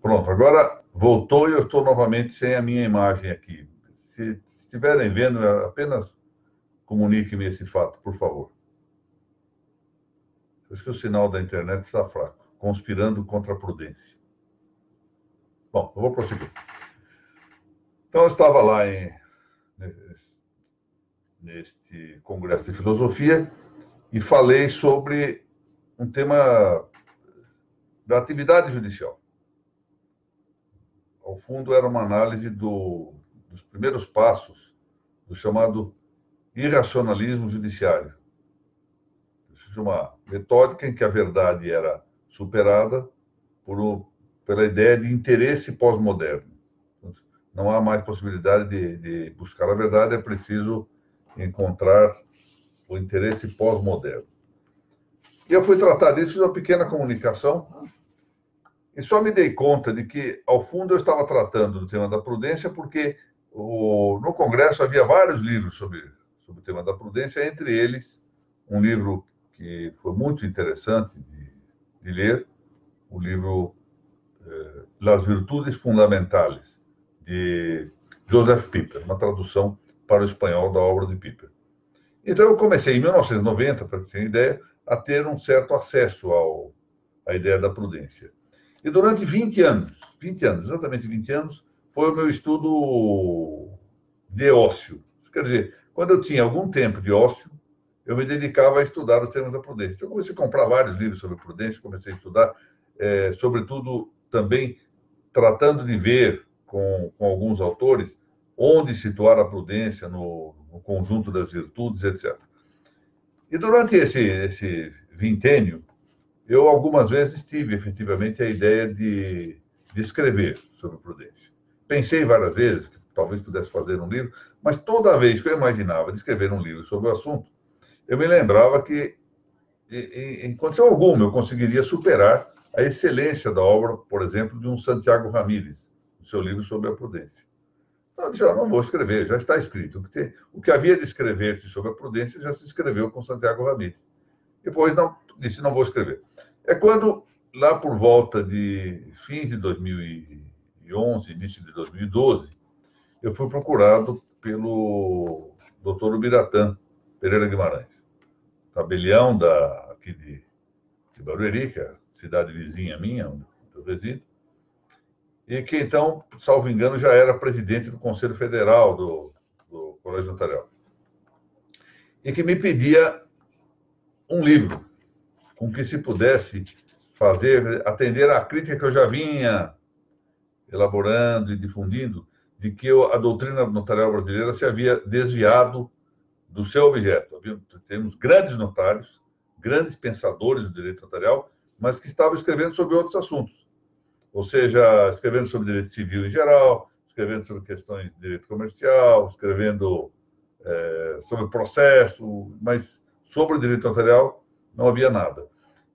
Pronto, agora voltou e eu estou novamente sem a minha imagem aqui. Se estiverem vendo, apenas comunique-me esse fato, por favor. Acho que o sinal da internet está fraco, conspirando contra a prudência. Bom, eu vou prosseguir. Então, eu estava lá neste Congresso de Filosofia e falei sobre um tema da atividade judicial. Ao fundo, era uma análise dos primeiros passos do chamado irracionalismo judiciário. Uma metódica em que a verdade era superada pela ideia de interesse pós-moderno. Não há mais possibilidade de buscar a verdade, é preciso encontrar o interesse pós-moderno. E eu fui tratar disso numa pequena comunicação e só me dei conta de que, ao fundo, eu estava tratando do tema da prudência porque no Congresso havia vários livros sobre o tema da prudência, entre eles um livro que foi muito interessante de ler, o livro Las Virtudes Fundamentales, de Joseph Pieper, uma tradução para o espanhol da obra de Pieper. Então, eu comecei, em 1990, para ter ideia, a ter um certo acesso à ideia da prudência. E durante 20 anos, exatamente 20 anos, foi o meu estudo de ócio. Quer dizer, quando eu tinha algum tempo de ócio, eu me dedicava a estudar o tema da prudência. Então, eu comecei a comprar vários livros sobre prudência, comecei a estudar, sobretudo também tratando de ver com alguns autores onde situar a prudência no conjunto das virtudes, etc. E durante esse vintênio, eu algumas vezes tive efetivamente a ideia de escrever sobre prudência. Pensei várias vezes que talvez pudesse fazer um livro, mas toda vez que eu imaginava de escrever um livro sobre o assunto, eu me lembrava que, em condição alguma, eu conseguiria superar a excelência da obra, por exemplo, de um Santiago Ramírez, no seu livro sobre a prudência. Então, eu disse, não vou escrever, já está escrito. O que havia de escrever sobre a prudência já se escreveu com Santiago Ramírez. Depois, disse, não vou escrever. É quando, lá por volta de fins de 2011, início de 2012, eu fui procurado pelo Dr. Ubiratã Pereira Guimarães, tabelião aqui de Barueri, que é a cidade vizinha minha, onde eu resido, e que então, salvo engano, já era presidente do Conselho Federal do Colégio Notarial. E que me pedia um livro com que se pudesse atender à crítica que eu já vinha elaborando e difundindo, de que a doutrina notarial brasileira se havia desviado do seu objeto. Temos grandes notários, grandes pensadores do direito notarial, mas que estavam escrevendo sobre outros assuntos. Ou seja, escrevendo sobre direito civil em geral, escrevendo sobre questões de direito comercial, escrevendo sobre processo, mas sobre o direito notarial não havia nada.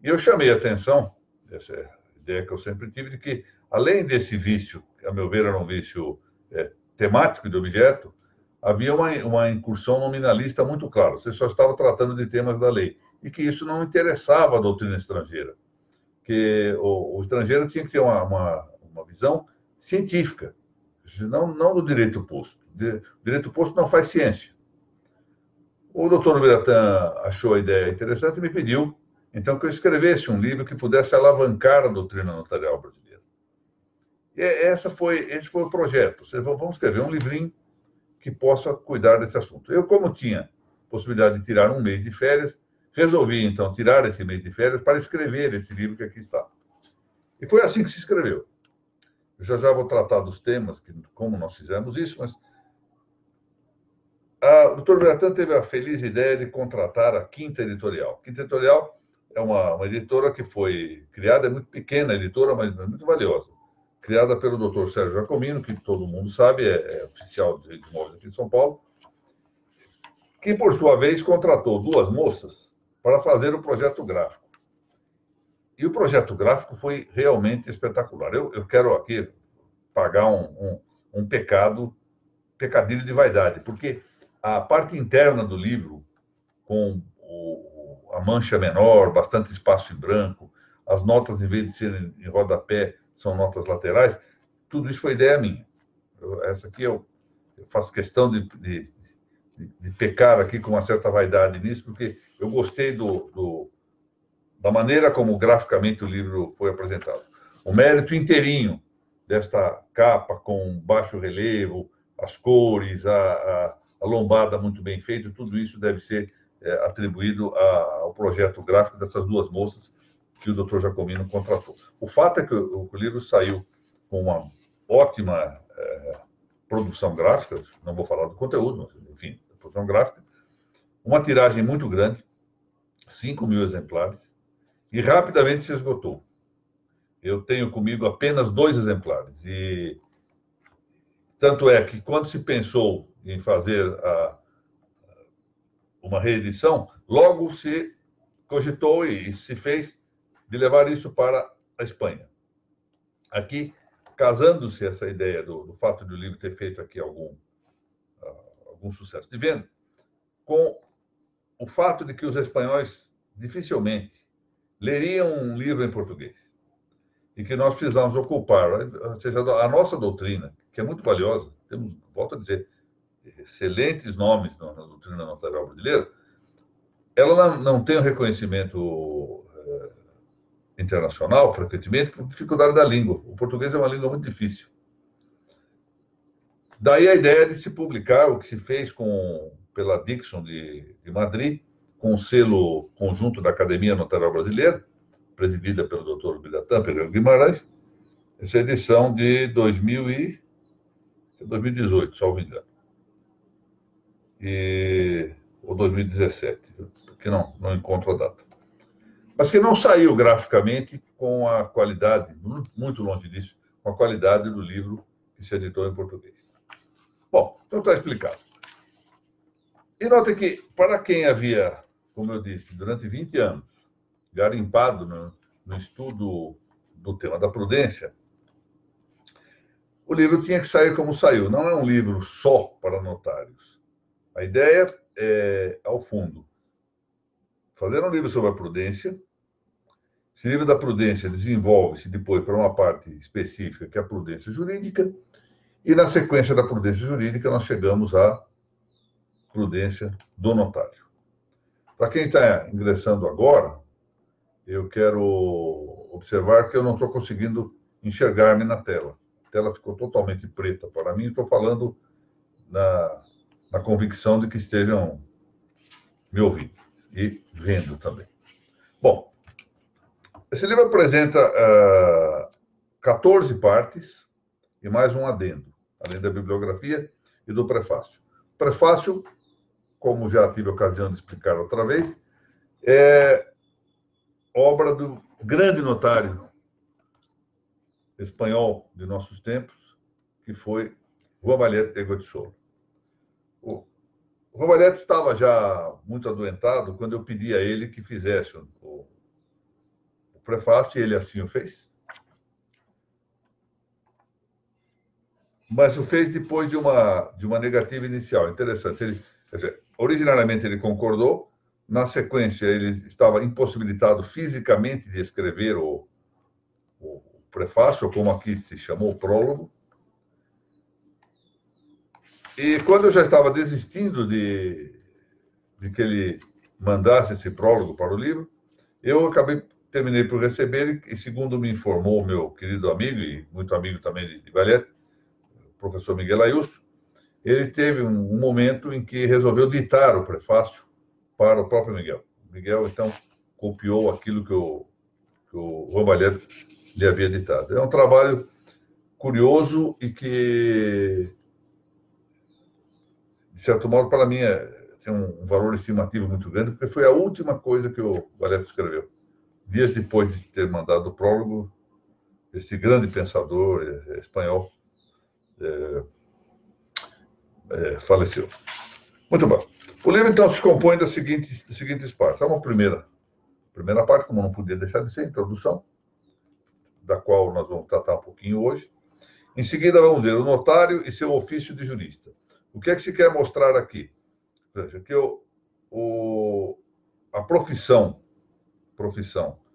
E eu chamei a atenção, essa é a ideia que eu sempre tive, de que, além desse vício, que, a meu ver, era um vício temático de objeto, havia uma incursão nominalista muito clara. Você só estava tratando de temas da lei. E que isso não interessava a doutrina estrangeira. Que o estrangeiro tinha que ter uma visão científica, não do direito posto. O direito posto não faz ciência. O doutor Ubiratã achou a ideia interessante e me pediu, então, que eu escrevesse um livro que pudesse alavancar a doutrina notarial brasileira. E esse foi o projeto. Vamos escrever um livrinho que possa cuidar desse assunto. Eu, como tinha possibilidade de tirar um mês de férias, resolvi, então, tirar esse mês de férias para escrever esse livro que aqui está. E foi assim que se escreveu. Eu já vou tratar dos temas, como nós fizemos isso, mas o Dr. Ubiratã teve a feliz ideia de contratar a Quinta Editorial. A Quinta Editorial é uma editora que foi criada, é muito pequena a editora, mas é muito valiosa. Criada pelo Dr. Sérgio Jacomino, que todo mundo sabe, é oficial de direito de imóveis aqui em São Paulo, que, por sua vez, contratou duas moças para fazer o projeto gráfico. E o projeto gráfico foi realmente espetacular. Eu quero aqui pagar um pecadilho de vaidade, porque a parte interna do livro, com a mancha menor, bastante espaço em branco, as notas, em vez de serem em rodapé, são notas laterais. Tudo isso foi ideia minha. Essa aqui eu faço questão de pecar aqui com uma certa vaidade nisso, porque eu gostei da maneira como graficamente o livro foi apresentado. O mérito inteirinho desta capa com baixo relevo, as cores, a lombada muito bem feita, tudo isso deve ser atribuído ao projeto gráfico dessas duas moças que o Dr. Jacomino contratou. O fato é que o livro saiu com uma ótima produção gráfica, não vou falar do conteúdo, mas, enfim, produção gráfica, uma tiragem muito grande, 5.000 exemplares, e rapidamente se esgotou. Eu tenho comigo apenas 2 exemplares, e tanto é que quando se pensou em fazer uma reedição, logo se cogitou e se fez de levar isso para a Espanha. Aqui, casando-se essa ideia do fato de o livro ter feito aqui algum sucesso de venda, com o fato de que os espanhóis dificilmente leriam um livro em português e que nós precisamos ocupar, ou seja, a nossa doutrina, que é muito valiosa, temos, volto a dizer, excelentes nomes na doutrina notarial brasileira, ela não tem um reconhecimento internacional, frequentemente, por dificuldade da língua. O português é uma língua muito difícil. Daí a ideia de se publicar o que se fez pela Dixon de Madrid, com o selo conjunto da Academia Notarial Brasileira, presidida pelo Dr. Biratã Pereira Guimarães, essa edição de 2018, salvo engano. Ou 2017, porque não encontro a data. Mas que não saiu graficamente com a qualidade, muito longe disso, com a qualidade do livro que se editou em português. Bom, então está explicado. E note que, para quem havia, como eu disse, durante 20 anos, garimpado no estudo do tema da prudência, o livro tinha que sair como saiu. Não é um livro só para notários. A ideia é, ao fundo, fazer um livro sobre a prudência. Esse livro da prudência desenvolve-se depois para uma parte específica, que é a prudência jurídica, e na sequência da prudência jurídica nós chegamos à prudência do notário. Para quem está ingressando agora, eu quero observar que eu não estou conseguindo enxergar-me na tela. A tela ficou totalmente preta para mim, estou falando na convicção de que estejam me ouvindo e vendo também. Bom, esse livro apresenta 14 partes e mais um adendo, além da bibliografia e do prefácio. O prefácio, como já tive a ocasião de explicar outra vez, é obra do grande notário espanhol de nossos tempos, que foi Juan Vallet de Goitisolo. O Juan Vallet estava já muito adoentado quando eu pedi a ele que fizesse o prefácio, e ele assim o fez. Mas o fez depois de uma negativa inicial. Interessante. Quer dizer, originariamente ele concordou, na sequência ele estava impossibilitado fisicamente de escrever o prefácio, ou como aqui se chamou, o prólogo. E quando eu já estava desistindo de que ele mandasse esse prólogo para o livro, eu terminei por receber, e segundo me informou o meu querido amigo, e muito amigo também de Vallet, o professor Miguel Ayuso, ele teve um momento em que resolveu ditar o prefácio para o próprio Miguel. O Miguel, então, copiou aquilo que o Juan Vallet lhe havia ditado. É um trabalho curioso e que, de certo modo, para mim, tem um valor estimativo muito grande, porque foi a última coisa que o Vallet escreveu. Dias depois de ter mandado o prólogo, esse grande pensador espanhol faleceu. Muito bom. O livro, então, se compõe das seguintes partes. Há uma primeira parte, como não podia deixar de ser, a introdução, da qual nós vamos tratar um pouquinho hoje. Em seguida, vamos ver o notário e seu ofício de jurista. O que é que se quer mostrar aqui? Veja, que a profissão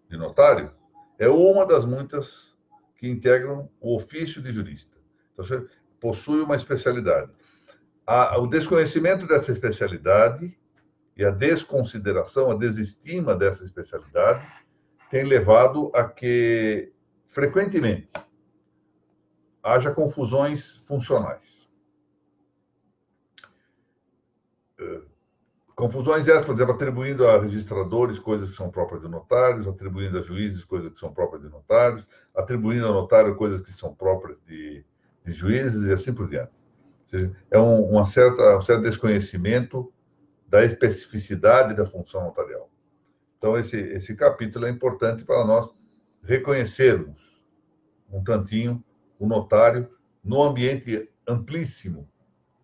de notário é uma das muitas que integram o ofício de jurista. Então, você possui uma especialidade. O desconhecimento dessa especialidade e a desconsideração, a desestima dessa especialidade tem levado a que, frequentemente, haja confusões funcionais. Confusões essas, por exemplo, atribuindo a registradores coisas que são próprias de notários, atribuindo a juízes coisas que são próprias de notários, atribuindo ao notário coisas que são próprias de juízes e assim por diante. Ou seja, é um certo desconhecimento da especificidade da função notarial. Então, esse capítulo é importante para nós reconhecermos um tantinho o notário no ambiente amplíssimo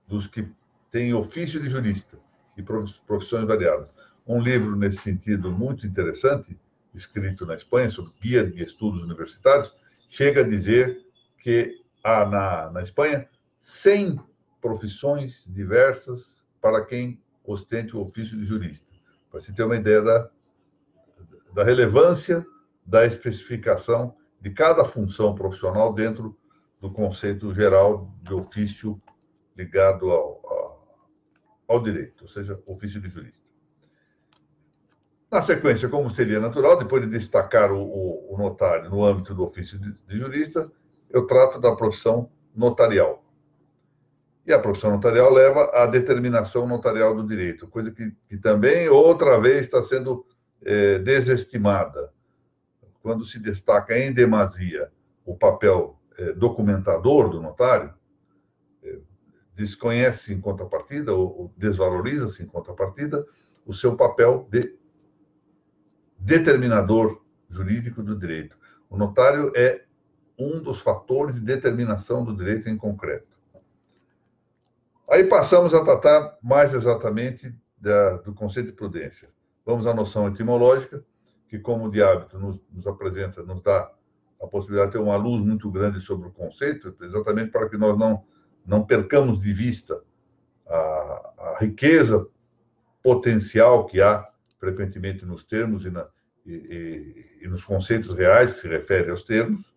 dos que têm ofício de jurista e profissões variadas. Um livro nesse sentido muito interessante, escrito na Espanha, sobre guia de estudos universitários, chega a dizer que há na Espanha 100 profissões diversas para quem ostente o ofício de jurista. Para se ter uma ideia da relevância da especificação de cada função profissional dentro do conceito geral de ofício ligado ao direito, ou seja, ofício de jurista. Na sequência, como seria natural, depois de destacar o notário no âmbito do ofício de jurista, eu trato da profissão notarial. E a profissão notarial leva à determinação notarial do direito, coisa que também, outra vez, está sendo desestimada. Quando se destaca em demasia o papel documentador do notário, desconhece em contrapartida, ou desvaloriza-se em contrapartida, o seu papel de determinador jurídico do direito. O notário é um dos fatores de determinação do direito em concreto. Aí passamos a tratar mais exatamente do conceito de prudência. Vamos à noção etimológica, que, como de hábito, nos apresenta, nos dá a possibilidade de ter uma luz muito grande sobre o conceito, exatamente para que nós não percamos de vista a riqueza potencial que há, frequentemente, nos termos e nos conceitos reais que se referem aos termos.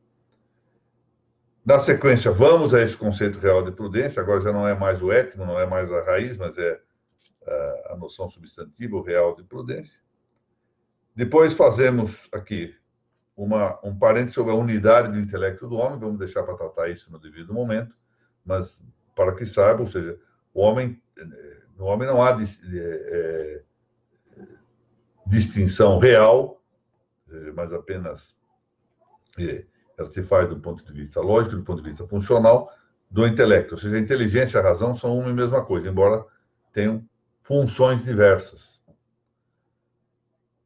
Na sequência, vamos a esse conceito real de prudência. Agora já não é mais o étimo, não é mais a raiz, mas é a noção substantiva, o real de prudência. Depois fazemos aqui um parênteses sobre a unidade do intelecto do homem. Vamos deixar para tratar isso no devido momento, mas para que saibam, ou seja, no homem não há distinção real, mas apenas ela se faz do ponto de vista lógico, do ponto de vista funcional, do intelecto. Ou seja, a inteligência e a razão são uma e mesma coisa, embora tenham funções diversas.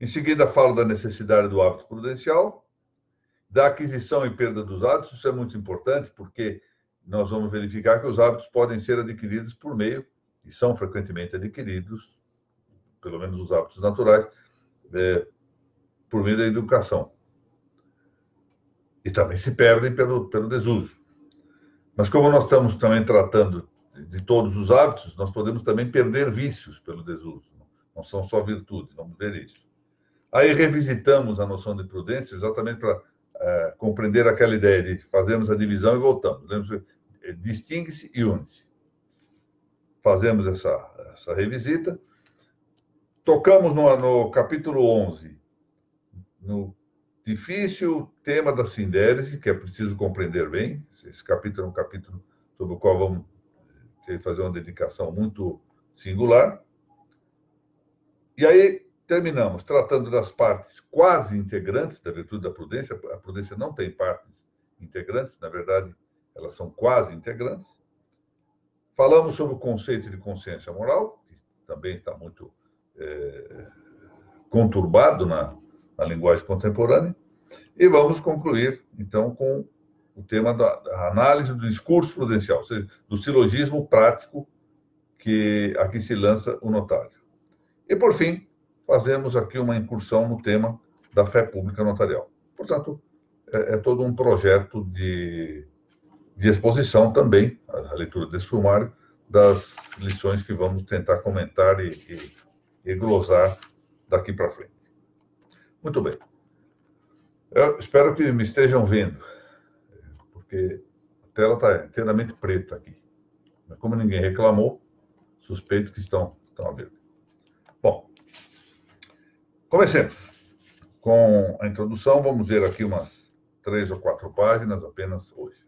Em seguida, falo da necessidade do hábito prudencial, da aquisição e perda dos hábitos. Isso é muito importante, porque nós vamos verificar que os hábitos podem ser adquiridos por meio, e são frequentemente adquiridos, pelo menos os hábitos naturais, por meio da educação. E também se perdem pelo desuso. Mas como nós estamos também tratando de todos os hábitos, nós podemos também perder vícios pelo desuso. Não são só virtudes, vamos ver isso. Aí revisitamos a noção de prudência exatamente para compreender aquela ideia de fazermos a divisão e voltamos. Distingue-se e une-se. Fazemos essa revisita. Tocamos no capítulo 11, no difícil tema da sindérese, que é preciso compreender bem. Esse capítulo é um capítulo sobre o qual vamos ter que fazer uma dedicação muito singular. E aí terminamos tratando das partes quase integrantes da virtude da prudência. A prudência não tem partes integrantes, na verdade, elas são quase integrantes. Falamos sobre o conceito de consciência moral, que também está muito conturbado na linguagem contemporânea, e vamos concluir, então, com o tema da análise do discurso prudencial, ou seja, do silogismo prático a que se lança o notário. E, por fim, fazemos aqui uma incursão no tema da fé pública notarial. Portanto, é todo um projeto de exposição também, a leitura desse sumário, das lições que vamos tentar comentar e glosar daqui para frente. Muito bem. Eu espero que me estejam vendo. porque a tela está inteiramente preta aqui. Mas como ninguém reclamou, suspeito que estão a ver. Bom, comecemos com a introdução. Vamos ver aqui umas 3 ou 4 páginas apenas hoje.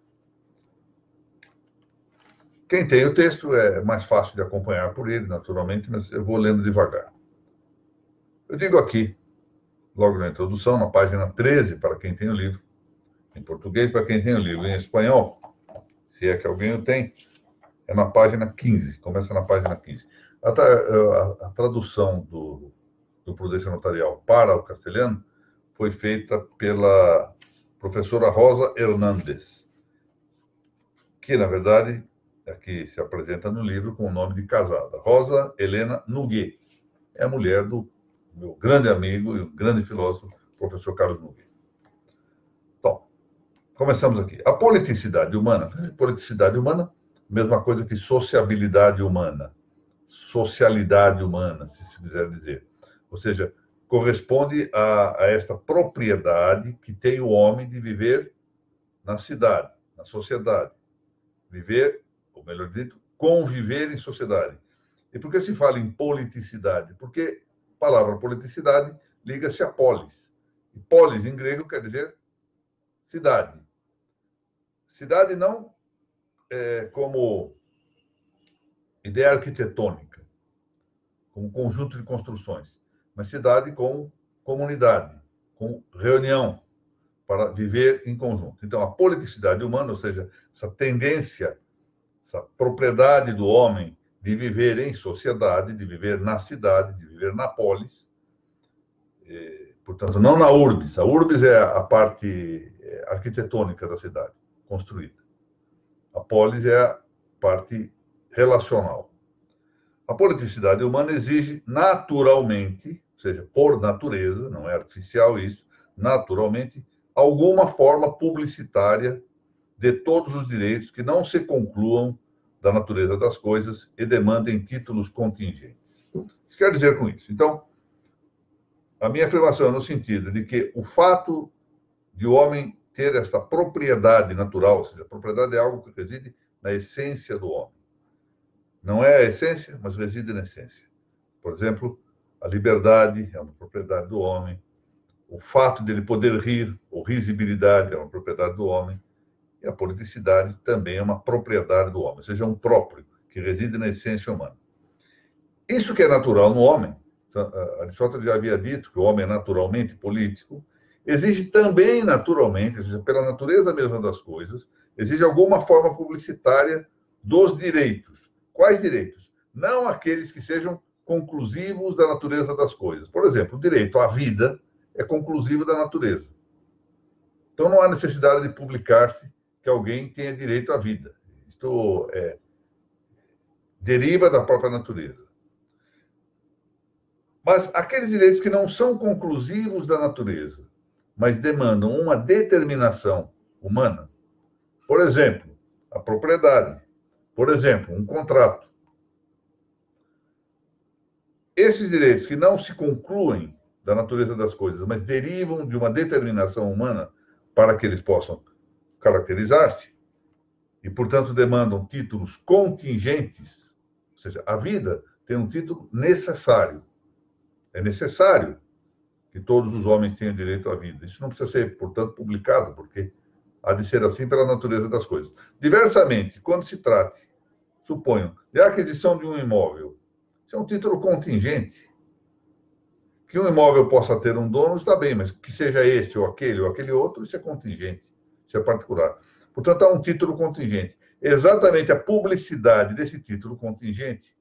Quem tem o texto é mais fácil de acompanhar por ele, naturalmente, mas eu vou lendo devagar. Eu digo aqui, logo na introdução, na página 13, para quem tem o livro, em português, para quem tem o livro em espanhol, se é que alguém o tem, é na página 15, começa na página 15. A tradução do Prudência Notarial para o castelhano foi feita pela professora Rosa Hernández, que, na verdade, aqui se apresenta no livro com o nome de casada. Rosa Helena Noguet. É a mulher do meu grande amigo e grande filósofo, professor Carlos Noguet. Então, começamos aqui. A politicidade humana. Politicidade humana, mesma coisa que sociabilidade humana. Socialidade humana, se quiser dizer. Ou seja, corresponde a esta propriedade que tem o homem de viver na cidade, na sociedade. Viver, ou melhor dito, conviver em sociedade. E por que se fala em politicidade? Porque a palavra politicidade liga-se a polis. E polis, em grego, quer dizer cidade. Cidade não como ideia arquitetônica, como conjunto de construções, mas cidade com comunidade, com reunião, para viver em conjunto. Então, a politicidade humana, ou seja, essa tendência, essa propriedade do homem de viver em sociedade, de viver na cidade, de viver na polis, portanto, não na urbis. A urbis é a parte arquitetônica da cidade, construída. A polis é a parte relacional. A politicidade humana exige naturalmente, ou seja, por natureza, não é artificial isso, naturalmente, alguma forma publicitária de todos os direitos que não se concluam da natureza das coisas e demandem títulos contingentes. O que quer dizer com isso? Então, a minha afirmação é no sentido de que o fato de o homem ter esta propriedade natural, ou seja, a propriedade é algo que reside na essência do homem. Não é a essência, mas reside na essência. Por exemplo, a liberdade é uma propriedade do homem. O fato de ele poder rir, ou risibilidade, é uma propriedade do homem. E a politicidade também é uma propriedade do homem, ou seja, um próprio, que reside na essência humana. Isso que é natural no homem, Aristóteles já havia dito que o homem é naturalmente político, exige também naturalmente, ou seja, pela natureza mesma das coisas, exige alguma forma publicitária dos direitos. Quais direitos? Não aqueles que sejam conclusivos da natureza das coisas. Por exemplo, o direito à vida é conclusivo da natureza. Então, não há necessidade de publicar-se que alguém tenha direito à vida. Isto deriva da própria natureza. Mas aqueles direitos que não são conclusivos da natureza, mas demandam uma determinação humana, por exemplo, a propriedade, por exemplo, um contrato. Esses direitos que não se concluem da natureza das coisas, mas derivam de uma determinação humana para que eles possam caracterizar-se, e, portanto, demandam títulos contingentes, ou seja, a vida tem um título necessário. É necessário que todos os homens tenham direito à vida. Isso não precisa ser, portanto, publicado, porque há de ser assim pela natureza das coisas. Diversamente, quando se trate, suponham, de aquisição de um imóvel, isso é um título contingente. Que um imóvel possa ter um dono, está bem, mas que seja este ou aquele outro, isso é contingente, isso é particular. Portanto, há um título contingente. Exatamente a publicidade desse título contingente,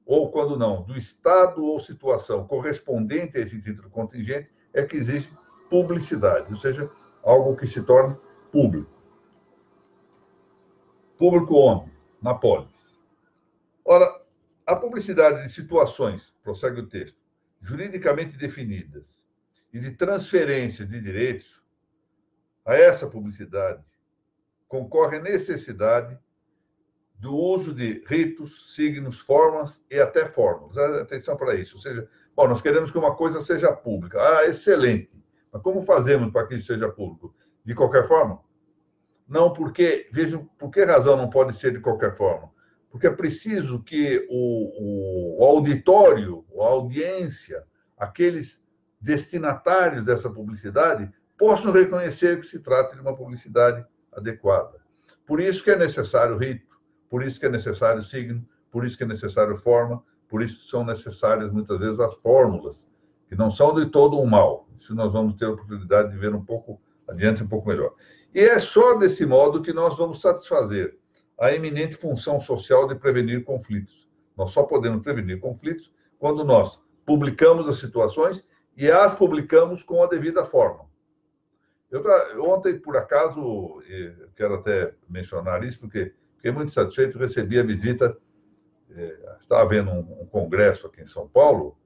ou quando não, do estado ou situação correspondente a esse título contingente, é que existe publicidade, ou seja, algo que se torne público. Público onde? Na polis. Ora, a publicidade de situações, prossegue o texto, juridicamente definidas e de transferência de direitos, a essa publicidade concorre a necessidade do uso de ritos, signos, formas e até fórmulas. Atenção para isso. Ou seja, bom, nós queremos que uma coisa seja pública. Ah, excelente. Mas como fazemos para que isso seja público? De qualquer forma? Não, porque, vejam, por que razão não pode ser de qualquer forma? Porque é preciso que o auditório, a audiência, aqueles destinatários dessa publicidade possam reconhecer que se trata de uma publicidade adequada. Por isso que é necessário rito, por isso que é necessário signo, por isso que é necessário forma, por isso são necessárias muitas vezes as fórmulas, que não são de todo um mal. Isso nós vamos ter a oportunidade de ver um pouco adiante, um pouco melhor. E é só desse modo que nós vamos satisfazer a eminente função social de prevenir conflitos. Nós só podemos prevenir conflitos quando nós publicamos as situações e as publicamos com a devida forma. Ontem, por acaso, quero até mencionar isso, porque fiquei muito satisfeito, recebi a visita, estava havendo um congresso aqui em São Paulo,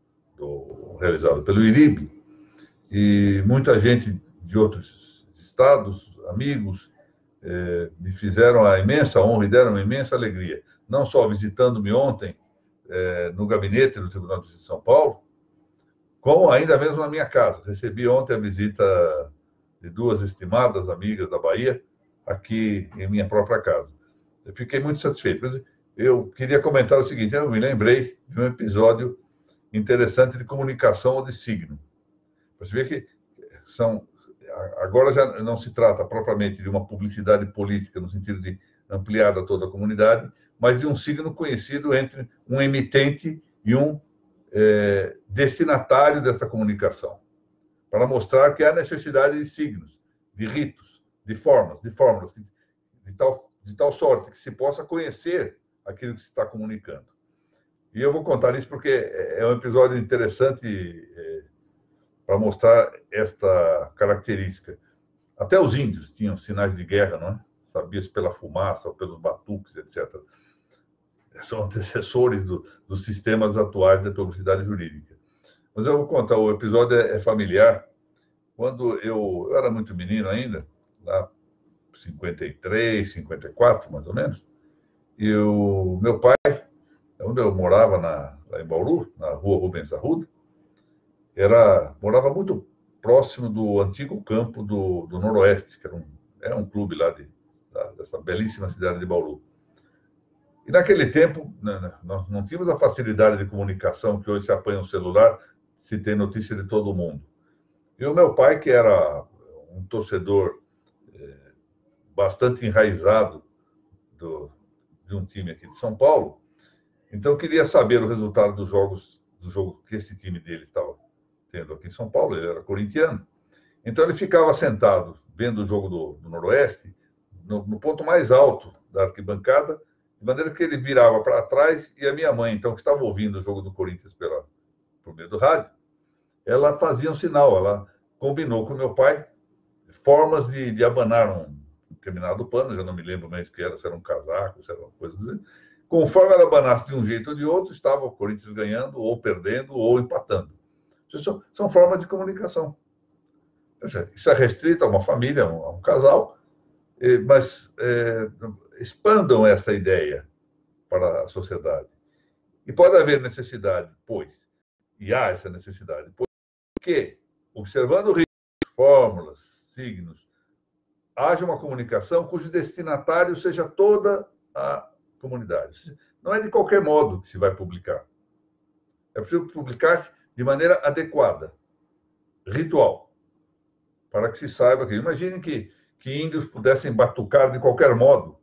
realizado pelo IRIB, e muita gente de outros estados, amigos, me fizeram a imensa honra e deram uma imensa alegria, não só visitando-me ontem no gabinete do Tribunal de Justiça de São Paulo, como ainda mesmo na minha casa. Recebi ontem a visita de duas estimadas amigas da Bahia, aqui em minha própria casa. Eu fiquei muito satisfeito. Mas eu queria comentar o seguinte, eu me lembrei de um episódio interessante de comunicação ou de signo. Você vê que agora já não se trata propriamente de uma publicidade política, no sentido de ampliar a toda a comunidade, mas de um signo conhecido entre um emitente e um destinatário dessa comunicação, para mostrar que há necessidade de signos, de ritos, de fórmulas, de tal sorte que se possa conhecer aquilo que se está comunicando. E eu vou contar isso porque é um episódio interessante para mostrar esta característica. Até os índios tinham sinais de guerra, não é? Sabia-se pela fumaça, ou pelos batuques, etc. São antecessores dos sistemas atuais da publicidade jurídica. Mas eu vou contar, o episódio é familiar. Quando eu era muito menino ainda, lá 53, 54, mais ou menos, e o meu pai, onde eu morava lá em Bauru, na rua Rubens Arruda, morava muito próximo do antigo campo do Noroeste, que era um clube lá dessa belíssima cidade de Bauru. E naquele tempo, nós não tínhamos a facilidade de comunicação que hoje se apanha um celular, se tem notícia de todo mundo. E o meu pai, que era um torcedor bastante enraizado de um time aqui de São Paulo, então queria saber o resultado do jogo que esse time dele estava tendo aqui em São Paulo. Ele era corintiano. Então ele ficava sentado vendo o jogo do Noroeste no ponto mais alto da arquibancada, de maneira que ele virava para trás e a minha mãe, então, que estava ouvindo o jogo do Corinthians por meio do rádio, ela fazia um sinal, ela combinou com o meu pai formas de abanar um determinado pano, já não me lembro mais o que era, se era um casaco, se era uma coisa assim. Conforme ela abanasse de um jeito ou de outro, estava o Corinthians ganhando, ou perdendo, ou empatando. Isso são formas de comunicação. Isso é restrito a uma família, a um casal, mas expandam essa ideia para a sociedade. E pode haver necessidade, e há essa necessidade, porque, observando ritos, fórmulas, signos, haja uma comunicação cujo destinatário seja toda a comunidade. Não é de qualquer modo que se vai publicar. É preciso publicar de maneira adequada, ritual, para que se saiba que... Imaginem que índios pudessem batucar de qualquer modo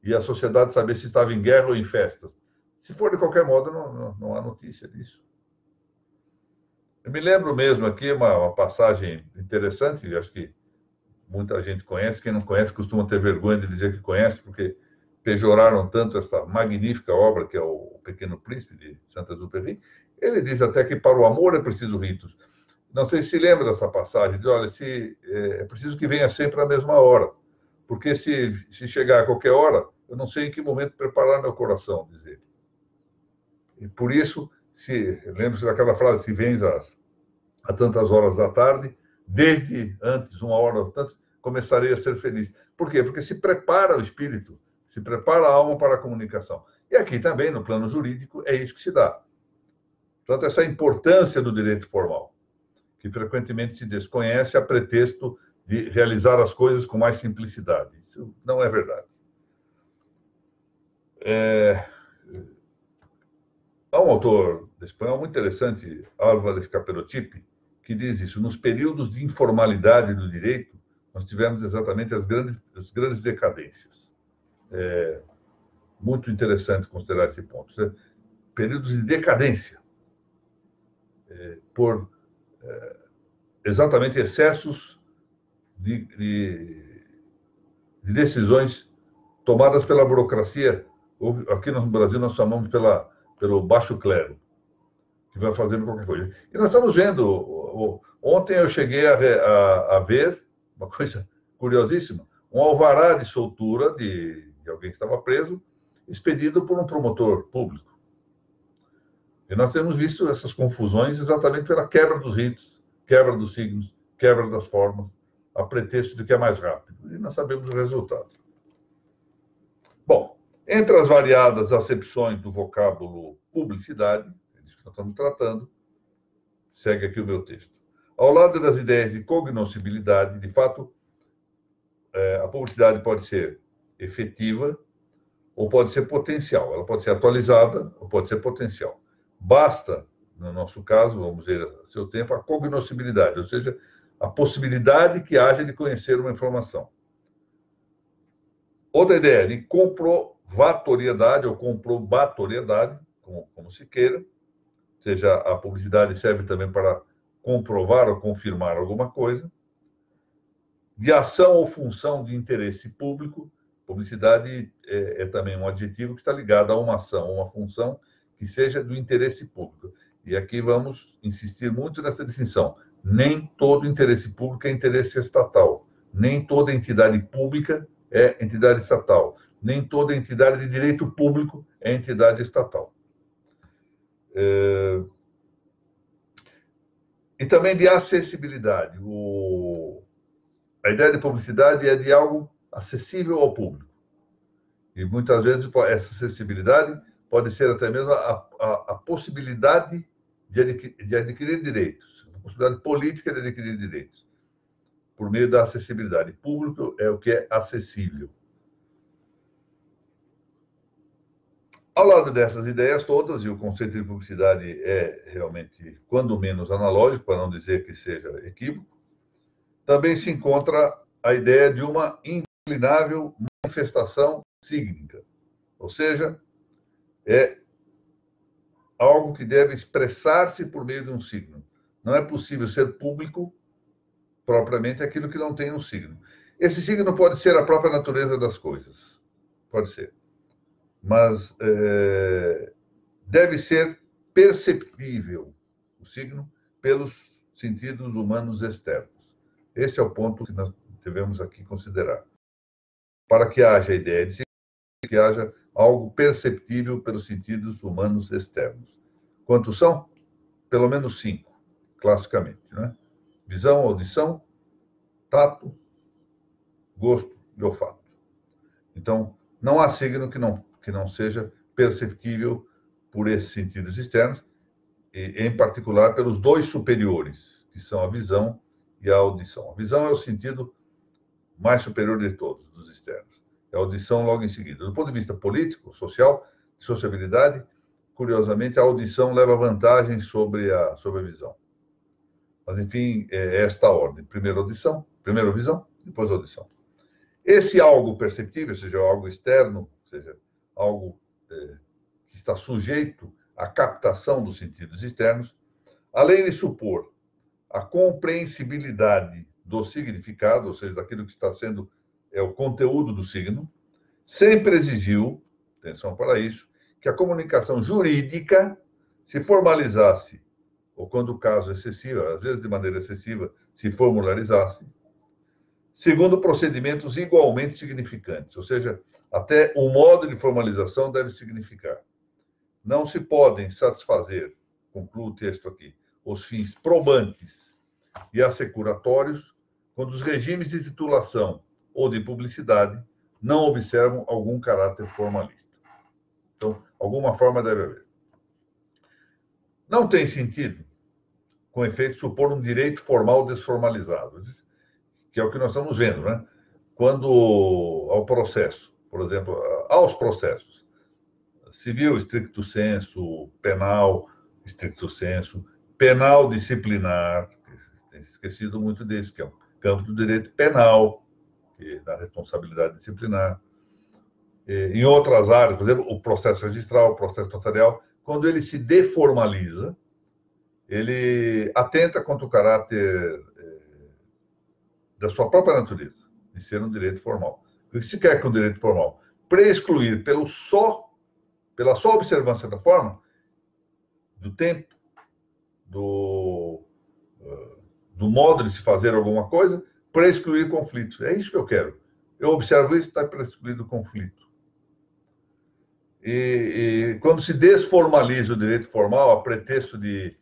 e a sociedade saber se estava em guerra ou em festas. Se for de qualquer modo, não há notícia disso. Eu me lembro mesmo aqui uma passagem interessante, acho que muita gente conhece, quem não conhece costuma ter vergonha de dizer que conhece, porque pejoraram tanto esta magnífica obra que é o Pequeno Príncipe, de Saint-Exupéry. Ele diz até que para o amor é preciso ritos. Não sei se lembra dessa passagem, diz, olha, é preciso que venha sempre à mesma hora, porque se chegar a qualquer hora, eu não sei em que momento preparar meu coração, diz ele. E por isso, lembre-se daquela frase, se vens a tantas horas da tarde, desde antes, uma hora antes, começarei a ser feliz. Por quê? Porque se prepara o espírito, se prepara a alma para a comunicação. E aqui também, no plano jurídico, é isso que se dá. Portanto, essa importância do direito formal, que frequentemente se desconhece a pretexto de realizar as coisas com mais simplicidade. Isso não é verdade. Há um autor espanhol muito interessante, Álvarez Caperotipi, que diz isso. Nos períodos de informalidade do direito, nós tivemos exatamente as grandes decadências. É muito interessante considerar esse ponto. Períodos de decadência, por exatamente excessos de decisões tomadas pela burocracia. Aqui no Brasil nós chamamos pelo baixo clero, que vai fazendo qualquer coisa. E nós estamos vendo, ontem eu cheguei a ver uma coisa curiosíssima, um alvará de soltura de alguém que estava preso, expedido por um promotor público. E nós temos visto essas confusões exatamente pela quebra dos ritos, quebra dos signos, quebra das formas, a pretexto de que é mais rápido. E nós sabemos o resultado. Bom, entre as variadas acepções do vocábulo publicidade, é disso que nós estamos tratando, segue aqui o meu texto. Ao lado das ideias de cognoscibilidade, de fato, a publicidade pode ser efetiva ou pode ser potencial. Ela pode ser atualizada ou pode ser potencial. Basta, no nosso caso, vamos ver a seu tempo, a cognoscibilidade, ou seja, a possibilidade que haja de conhecer uma informação. Outra ideia de comprovatoriedade ou comprobatoriedade, como se queira, ou seja, a publicidade serve também para comprovar ou confirmar alguma coisa. De ação ou função de interesse público, publicidade é também um adjetivo que está ligado a uma ação ou uma função que seja do interesse público. E aqui vamos insistir muito nessa distinção. Nem todo interesse público é interesse estatal. Nem toda entidade pública é entidade estatal. Nem toda entidade de direito público é entidade estatal. E também de acessibilidade. A ideia de publicidade é de algo acessível ao público. E muitas vezes essa acessibilidade pode ser até mesmo a possibilidade de adquirir direitos, a possibilidade política de adquirir direitos, por meio da acessibilidade. Público é o que é acessível. Ao lado dessas ideias todas, e o conceito de publicidade é realmente, quando menos, analógico, para não dizer que seja equívoco, também se encontra a ideia de uma inclinável manifestação sígnica, ou seja, é algo que deve expressar-se por meio de um signo. Não é possível ser público propriamente aquilo que não tem um signo. Esse signo pode ser a própria natureza das coisas, pode ser, mas deve ser perceptível o signo pelos sentidos humanos externos. Esse é o ponto que nós devemos aqui considerar. Para que haja a ideia de signo, que haja algo perceptível pelos sentidos humanos externos. Quantos são? Pelo menos 5, classicamente, né? Visão, audição, tato, gosto e olfato. Então, não há signo que não seja perceptível por esses sentidos externos, e, em particular, pelos dois superiores, que são a visão e a audição. A visão é o sentido mais superior de todos, dos externos. A audição logo em seguida. Do ponto de vista político, social, de sociabilidade, curiosamente, a audição leva vantagem sobre a visão. Mas, enfim, é esta a ordem. Primeiro audição, primeiro visão, depois audição. Esse algo perceptível, seja algo externo, seja algo que está sujeito à captação dos sentidos externos, além de supor a compreensibilidade do significado, ou seja, daquilo que está sendo o conteúdo do signo, sempre exigiu, atenção para isso, que a comunicação jurídica se formalizasse, ou quando o caso excessivo, às vezes de maneira excessiva, se formularizasse, segundo procedimentos igualmente significantes, ou seja, até o modo de formalização deve significar. Não se podem satisfazer, concluo o texto aqui, os fins probantes e assecuratórios quando os regimes de titulação ou de publicidade não observam algum caráter formalista. Então, alguma forma deve haver. Não tem sentido, com efeito, supor um direito formal desformalizado, que é o que nós estamos vendo, né? quando ao processo, por exemplo, aos processos, civil, stricto sensu, penal, stricto sensu, penal disciplinar, tem esquecido muito desse, que é o campo do direito penal, que é da responsabilidade disciplinar. Em outras áreas, por exemplo, o processo registral, o processo notarial, quando ele se deformaliza, ele atenta contra o caráter da sua própria natureza, de ser um direito formal. O que se quer com o direito formal? Pre-excluir pela só observância da forma, do tempo, do modo de se fazer alguma coisa, para excluir conflitos. É isso que eu quero. Eu observo isso, está para excluir o conflito. E quando se desformaliza o direito formal a pretexto de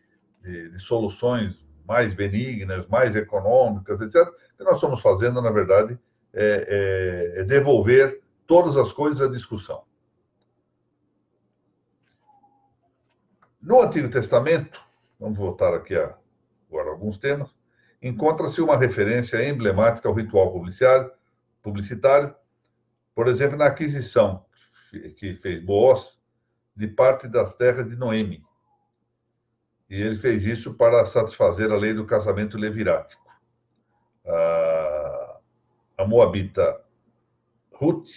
soluções mais benignas, mais econômicas, etc., o que nós estamos fazendo, na verdade, é devolver todas as coisas à discussão. No Antigo Testamento, vamos voltar aqui agora a alguns temas, encontra-se uma referência emblemática ao ritual publicitário, por exemplo, na aquisição que fez Booz de parte das terras de Noemi. E ele fez isso para satisfazer a lei do casamento levirático. A moabita Ruth,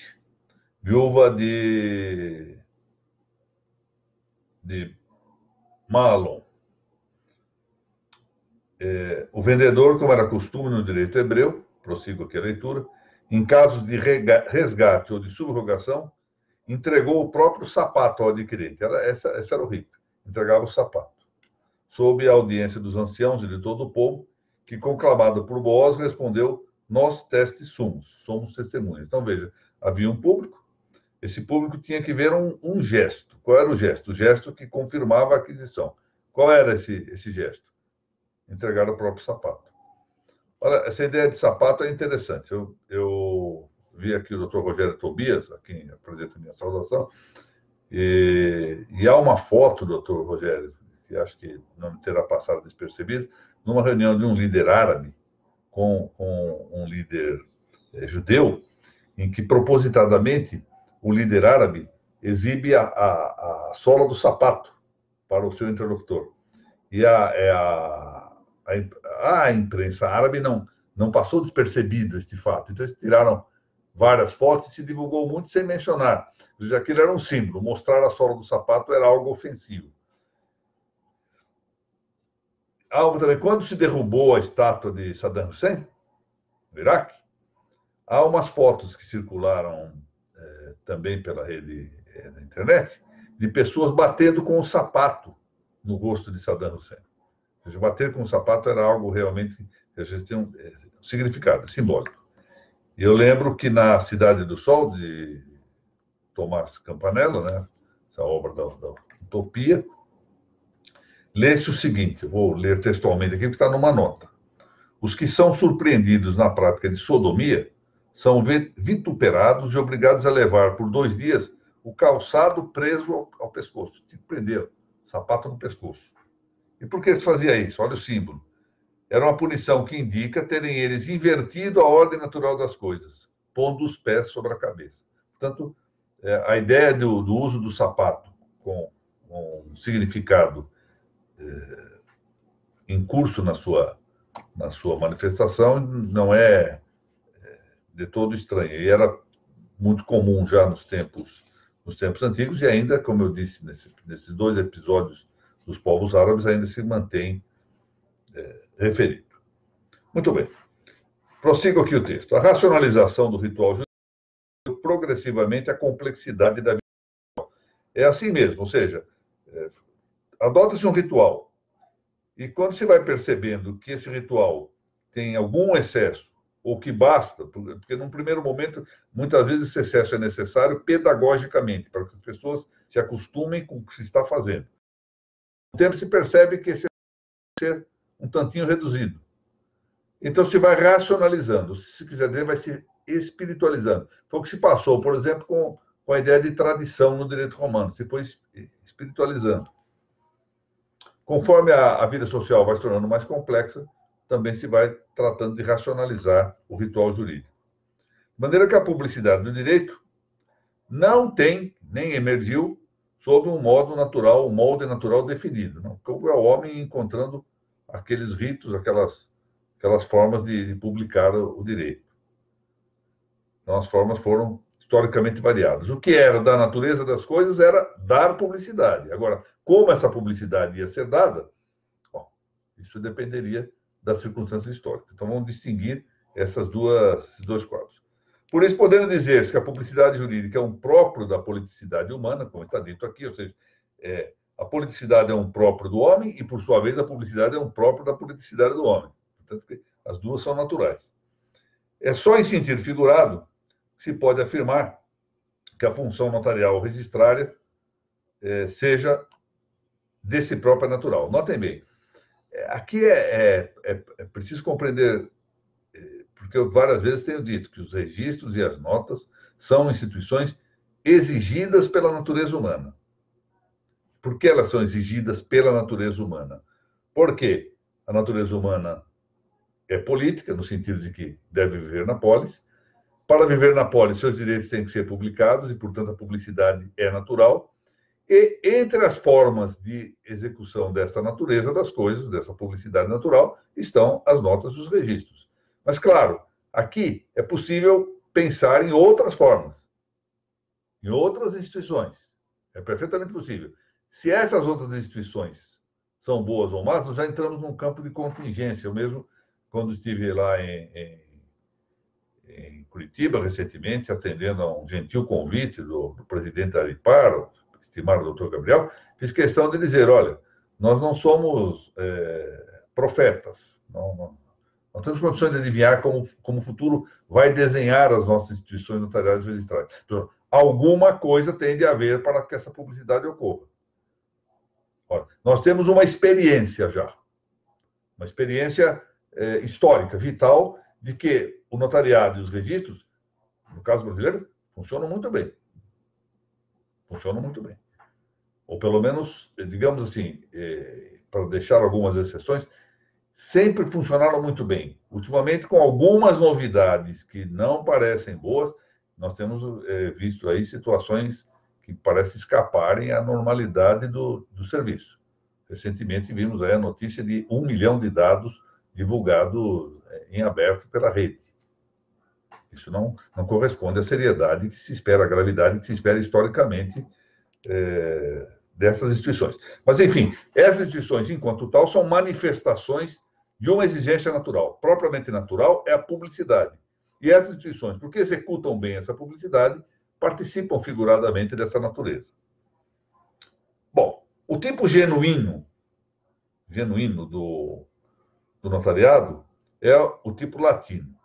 viúva de Mahlon. O vendedor, como era costume no direito hebreu, prossigo aqui a leitura, em casos de resgate ou de subrogação, entregou o próprio sapato ao adquirente. Essa era o rito, entregava o sapato. Sob a audiência dos anciãos e de todo o povo, que, conclamado por Booz, respondeu: nós testes somos testemunhas. Então, veja, havia um público, esse público tinha que ver um gesto. Qual era o gesto? O gesto que confirmava a aquisição. Qual era esse gesto? Entregar o próprio sapato. Olha, essa ideia de sapato é interessante. Eu vi aqui o Dr. Rogério Tobias, a quem apresento minha saudação, e há uma foto, Dr. Rogério, que acho que não terá passado despercebido, numa reunião de um líder árabe com um líder judeu, em que propositadamente o líder árabe exibe a sola do sapato para o seu interlocutor. E a imprensa árabe não passou despercebido este fato. Então, eles tiraram várias fotos e se divulgou muito sem mencionar. Já aquilo era um símbolo. Mostrar a sola do sapato era algo ofensivo. Algo também, quando se derrubou a estátua de Saddam Hussein, no Iraque, há umas fotos que circularam também pela rede da internet, de pessoas batendo com o sapato no rosto de Saddam Hussein. Ou seja, bater com o sapato era algo realmente, a gente tem um significado, simbólico. E eu lembro que na Cidade do Sol, de Tomás Campanella, né, essa obra da Utopia, lê-se o seguinte, eu vou ler textualmente aqui, porque está numa nota. Os que são surpreendidos na prática de sodomia são vituperados e obrigados a levar por 2 dias o calçado preso ao pescoço. Tinha que prender o sapato no pescoço. E por que eles faziam isso? Olha o símbolo. Era uma punição que indica terem eles invertido a ordem natural das coisas, pondo os pés sobre a cabeça. Portanto, a ideia do uso do sapato com um significado em curso na sua manifestação não é de todo estranho. E era muito comum já nos tempos antigos e ainda, como eu disse nesses 2 episódios dos povos árabes, ainda se mantém referido. Muito bem. Prossigo aqui o texto. A racionalização do ritual judaico progressivamente a complexidade da vida. É assim mesmo, ou seja, adota-se um ritual e quando se vai percebendo que esse ritual tem algum excesso ou que basta, porque num primeiro momento, muitas vezes esse excesso é necessário pedagogicamente, para que as pessoas se acostumem com o que se está fazendo. Com o tempo se percebe que esse excesso é um tantinho reduzido. Então se vai racionalizando, se quiser dizer, vai se espiritualizando. Foi o que se passou, por exemplo, com a ideia de tradição no direito romano, se foi espiritualizando. Conforme a vida social vai se tornando mais complexa, também se vai tratando de racionalizar o ritual jurídico. De maneira que a publicidade do direito não tem, nem emergiu, sob um modo natural, um molde natural definido. Não? Como é o homem encontrando aqueles ritos, aquelas formas de publicar o direito. Então, as formas foram historicamente variadas. O que era da natureza das coisas era dar publicidade. Agora, como essa publicidade ia ser dada, bom, isso dependeria das circunstâncias históricas. Então, vamos distinguir esses dois quadros. Por isso, podemos dizer que a publicidade jurídica é um próprio da politicidade humana, como está dito aqui, ou seja, a politicidade é um próprio do homem e, por sua vez, a publicidade é um próprio da politicidade do homem. Portanto, as duas são naturais. É só em sentido figurado que se pode afirmar que a função notarial registrária seja desse próprio natural. Notem bem, aqui é preciso compreender, porque eu várias vezes tenho dito que os registros e as notas são instituições exigidas pela natureza humana. Por que elas são exigidas pela natureza humana? Porque a natureza humana é política, no sentido de que deve viver na polis. Para viver na polis, seus direitos têm que ser publicados e, portanto, a publicidade é natural. E entre as formas de execução dessa natureza das coisas, dessa publicidade natural, estão as notas e os registros. Mas, claro, aqui é possível pensar em outras formas, em outras instituições. É perfeitamente possível. Se essas outras instituições são boas ou más, nós já entramos num campo de contingência. Eu mesmo, quando estive lá em Curitiba, recentemente, atendendo a um gentil convite do presidente da Aripar, o estimado doutor Gabriel, fiz questão de dizer, olha, nós não somos profetas, não temos condições de adivinhar como o futuro vai desenhar as nossas instituições notariais registrais. Então, alguma coisa tem de haver para que essa publicidade ocorra. Olha, nós temos uma experiência já, uma experiência histórica, vital, de que o notariado e os registros, no caso brasileiro, funcionam muito bem. Funcionam muito bem. Ou pelo menos, digamos assim, para deixar algumas exceções, sempre funcionaram muito bem. Ultimamente, com algumas novidades que não parecem boas, nós temos visto aí situações que parecem escaparem à normalidade do serviço. Recentemente vimos aí a notícia de 1 milhão de dados divulgados em aberto pela rede. Isso não corresponde à seriedade que se espera, à gravidade que se espera historicamente dessas instituições. Mas, enfim, essas instituições, enquanto tal, são manifestações de uma exigência natural. Propriamente natural é a publicidade. E essas instituições, porque executam bem essa publicidade, participam figuradamente dessa natureza. Bom, o tipo genuíno do notariado é o tipo latino.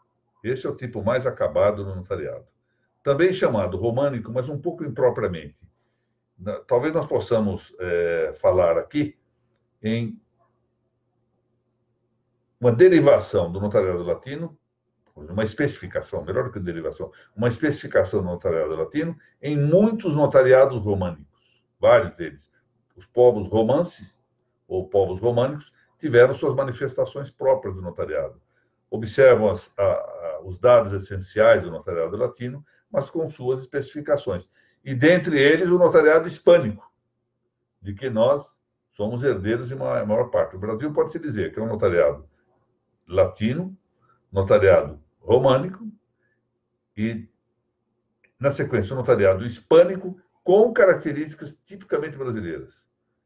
Esse é o tipo mais acabado do notariado. Também chamado românico, mas um pouco impropriamente. Talvez nós possamos falar aqui em uma derivação do notariado latino, uma especificação, melhor do que derivação, uma especificação do notariado latino em muitos notariados românicos, vários deles. Os povos romances, ou povos românicos, tiveram suas manifestações próprias do notariado. Observam os dados essenciais do notariado latino, mas com suas especificações. E, dentre eles, o notariado hispânico, de que nós somos herdeiros em maior parte. O Brasil pode-se dizer que é um notariado latino, notariado românico e, na sequência, o notariado hispânico com características tipicamente brasileiras,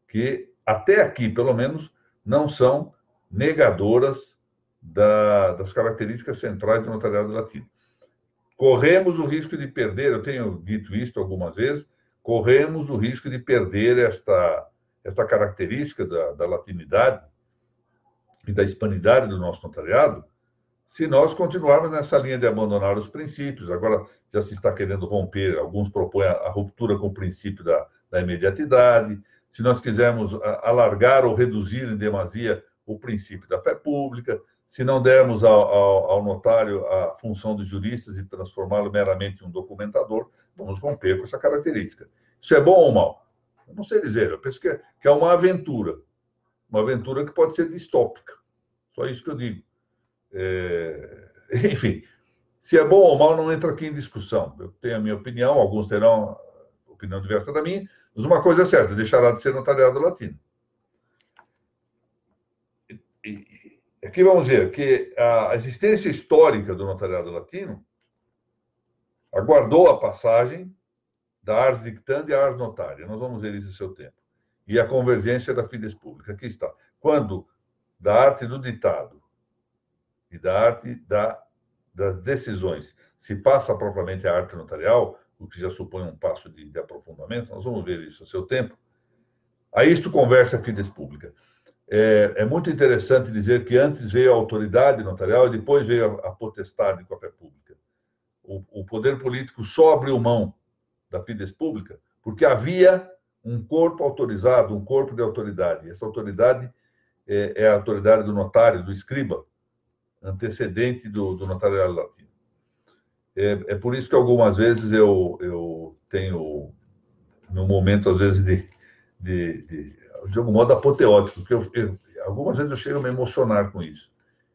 que, até aqui, pelo menos, não são negadoras das características centrais do notariado latino. Corremos o risco de perder, eu tenho dito isso algumas vezes, corremos o risco de perder esta característica da latinidade e da hispanidade do nosso notariado, se nós continuarmos nessa linha de abandonar os princípios. Agora já se está querendo romper, alguns propõem a ruptura com o princípio da imediatidade, se nós quisermos alargar ou reduzir em demasia o princípio da fé pública, se não dermos ao notário a função de juristas e transformá-lo meramente em um documentador, vamos romper com essa característica. Isso é bom ou mal? Eu não sei dizer, eu penso que é uma aventura que pode ser distópica. Só isso que eu digo. Enfim, Se é bom ou mal, não entra aqui em discussão. Eu tenho a minha opinião, alguns terão opinião diversa da minha, mas uma coisa é certa, deixará de ser notariado latino. E aqui vamos ver que a existência histórica do notariado latino aguardou a passagem da ars dictandi à ars notaria. Nós vamos ver isso em seu tempo. E a convergência da fides pública. Aqui está. Quando da arte do ditado e da arte das decisões se passa propriamente à arte notarial, o que já supõe um passo de aprofundamento, nós vamos ver isso a seu tempo, a isto conversa a fides pública. É muito interessante dizer que antes veio a autoridade notarial e depois veio a potestade com a fé pública. O poder político só abriu mão da fides pública porque havia um corpo autorizado, um corpo de autoridade. Essa autoridade é a autoridade do notário, do escriba, antecedente do notariado latino. É por isso que algumas vezes eu tenho, no momento, às vezes, de algum modo apoteótico, porque algumas vezes eu chego a me emocionar com isso.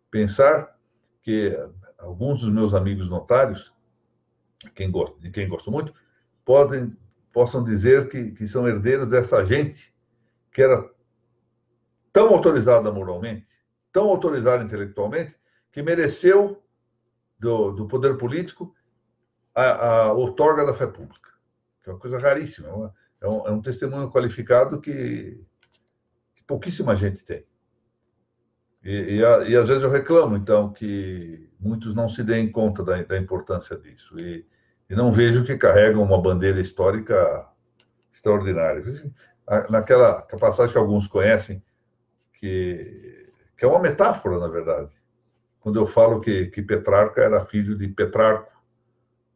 Pensar que alguns dos meus amigos notários, de quem gosto muito, possam dizer que são herdeiros dessa gente que era tão autorizada moralmente, tão autorizada intelectualmente, que mereceu do poder político a outorga da fé pública, que é uma coisa raríssima, é um testemunho qualificado que pouquíssima gente tem. E às vezes eu reclamo, então, que muitos não se deem conta da importância disso e não vejo que carregam uma bandeira histórica extraordinária. Naquela passagem que alguns conhecem, que é uma metáfora, na verdade, quando eu falo que Petrarca era filho de Petrarco,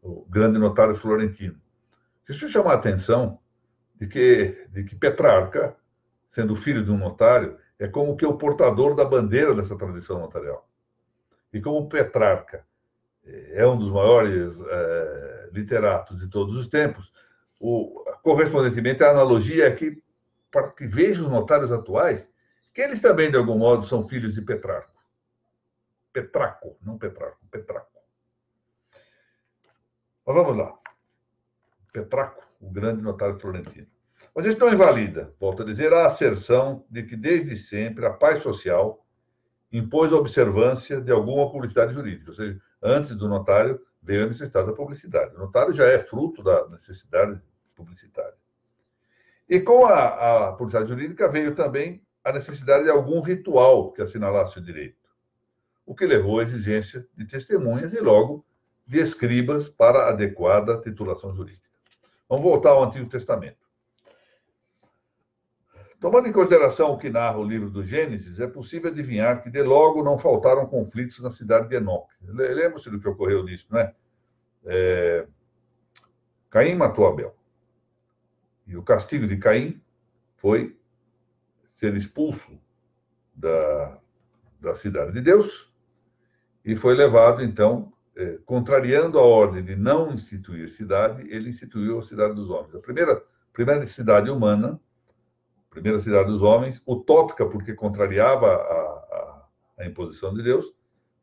o grande notário florentino. Deixa eu chamar a atenção de que Petrarca, sendo filho de um notário, é como que o portador da bandeira dessa tradição notarial. E como Petrarca é um dos maiores literatos de todos os tempos, correspondentemente, a analogia é que, para que vejam os notários atuais, que eles também, de algum modo, são filhos de Petrarco. Petraco, não Petrarco, Petraco. Mas vamos lá. Petraco, o grande notário florentino. Mas isso não invalida, volto a dizer, a asserção de que, desde sempre, a paz social impôs a observância de alguma publicidade jurídica. Ou seja, antes do notário, veio a necessidade da publicidade. O notário já é fruto da necessidade publicitária. E com a publicidade jurídica veio também a necessidade de algum ritual que assinalasse o direito, o que levou à exigência de testemunhas e, logo, de escribas para a adequada titulação jurídica. Vamos voltar ao Antigo Testamento. Tomando em consideração o que narra o livro do Gênesis, é possível adivinhar que, de logo, não faltaram conflitos na cidade de Enoque. Lembra-se do que ocorreu nisso, não é? Caim matou Abel. E o castigo de Caim foi ser expulso da cidade de Deus e foi levado, então, contrariando a ordem de não instituir cidade, ele instituiu a cidade dos homens. A primeira cidade humana, primeira cidade dos homens, utópica porque contrariava a imposição de Deus,